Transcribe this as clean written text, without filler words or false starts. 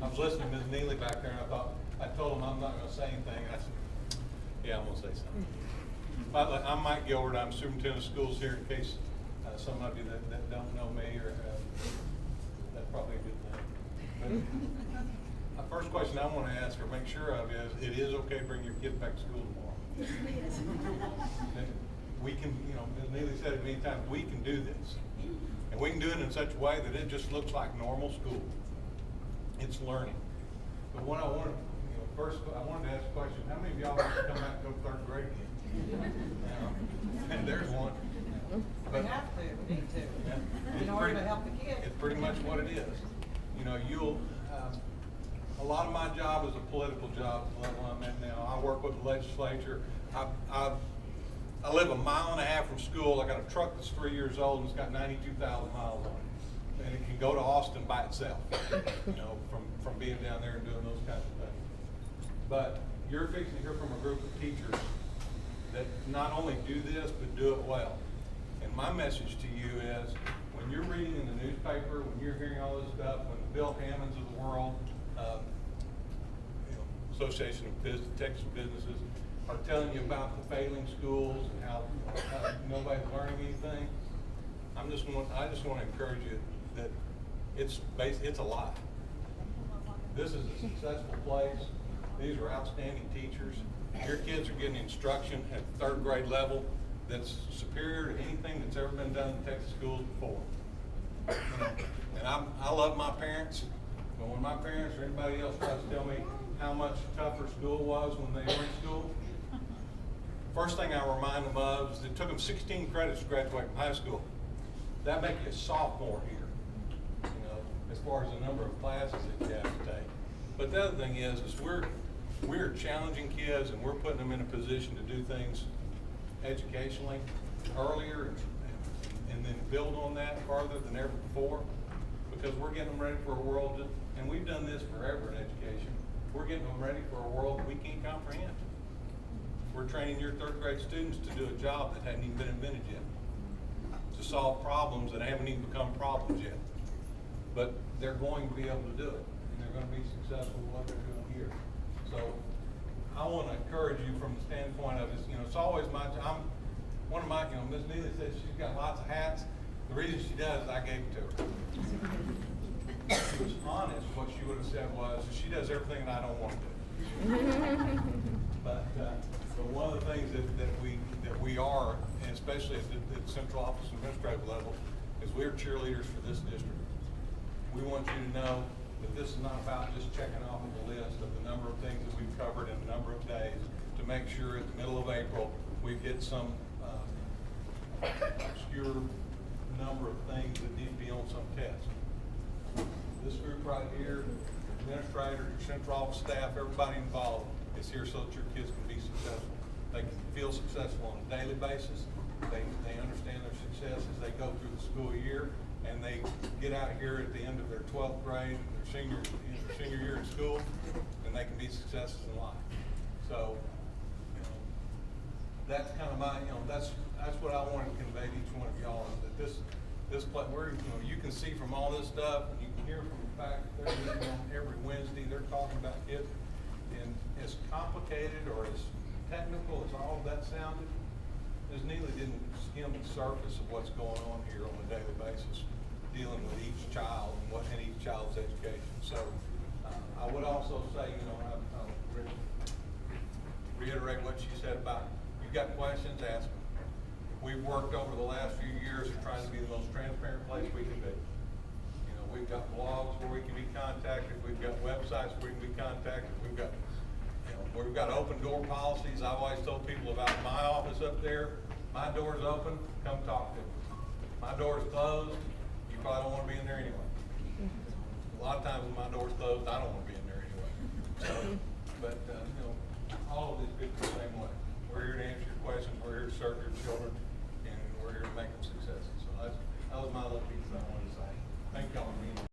I was listening to Ms. Neely back there, and I told him I'm not going to say anything. I said, yeah, I'm going to say something. I'm Mike Gilbert. I'm superintendent of schools here. In case some of you that don't know me, or that's probably a good thing. But the first question I want to ask or make sure of is, it is okay to bring your kids back to school tomorrow. Yes, it is. We can, you know, Ms. Neely said it many times, we can do this. And we can do it in such a way that it just looks like normal school. It's learning. But what I wanted, you know, first, I wanted to ask a question. How many of y'all want to come back and go third grade again? And there's one. We have to, we need to, Yeah, in order to help the kids. It's pretty much what it is. You know, a lot of my job is a political job, the level I'm at now. I work with the legislature. I live a mile and a half from school. I got a truck that's 3 years old and it's got 92,000 miles on it. And it can go to Austin by itself, you know, from being down there and doing those kinds of things. But you're fixing to hear from a group of teachers that not only do this, but do it well. And my message to you is, when you're reading in the newspaper, when you're hearing all this stuff, when the Bill Hammonds of the world, you know, Association of Texas Businesses, are telling you about the failing schools and how nobody's learning anything, I just want to encourage you that it's a lie. This is a successful place. These are outstanding teachers. Your kids are getting instruction at third grade level that's superior to anything that's ever been done in Texas schools before. You know, and I love my parents, but when my parents or anybody else tries to tell me how much tougher school was when they were in school, first thing I remind them of is it took them 16 credits to graduate from high school. That makes you a sophomore here, you know, as far as the number of classes that you have to take. But the other thing is we're challenging kids, and we're putting them in a position to do things educationally earlier and then build on that farther than ever before, because we're getting them ready for a world and we've done this forever in education. We're getting them ready for a world we can't comprehend. We're training your third grade students to do a job that hadn't even been invented yet, to solve problems that haven't even become problems yet. But they're going to be able to do it, and they're going to be successful in what they're doing here. So I want to encourage you from the standpoint of, you know, it's always my job. One of my, you know, Ms. Neely says she's got lots of hats. The reason she does is I gave it to her. If she was honest, what she would have said was, she does everything that I don't want to do. But one of the things that we are, and especially at the central office administrative level, is we're cheerleaders for this district. We want you to know that this is not about just checking off of the list of the number of things that we've covered in a number of days to make sure at the middle of April we've hit some obscure number of things that need to be on some test. This group right here, administrators, your central office staff, everybody involved is here so that your kids can be successful. They can feel successful on a daily basis. They understand their success as they go through the school year, and they get out here at the end of their 12th grade, their senior year in school, and they can be successes in life. So, you know, that's kind of my, you know, that's what I wanted to convey to each one of y'all, is that this place, where, you know, you can see from all this stuff, and you can hear from the fact that they're meeting on every Wednesday, they're talking about kids, and as complicated or as technical as all of that sounded, Ms. Neely didn't skim the surface of what's going on here on a daily basis, dealing with each child and each child's education. So I would also say, you know, I'll reiterate what she said about, you've got questions, ask them. We've worked over the last few years at trying to be the most transparent place we can be. You know, we've got blogs where we can be contacted. We've got websites where we can be contacted. We've got open door policies. I've always told people about my office up there. My door's open, come talk to me. My door's closed, you probably don't want to be in there anyway. A lot of times when my door's closed, I don't want to be in there anyway. So, but you know, all of these people the same way. We're here to answer your questions. We're here to serve your children, and we're here to make them successful.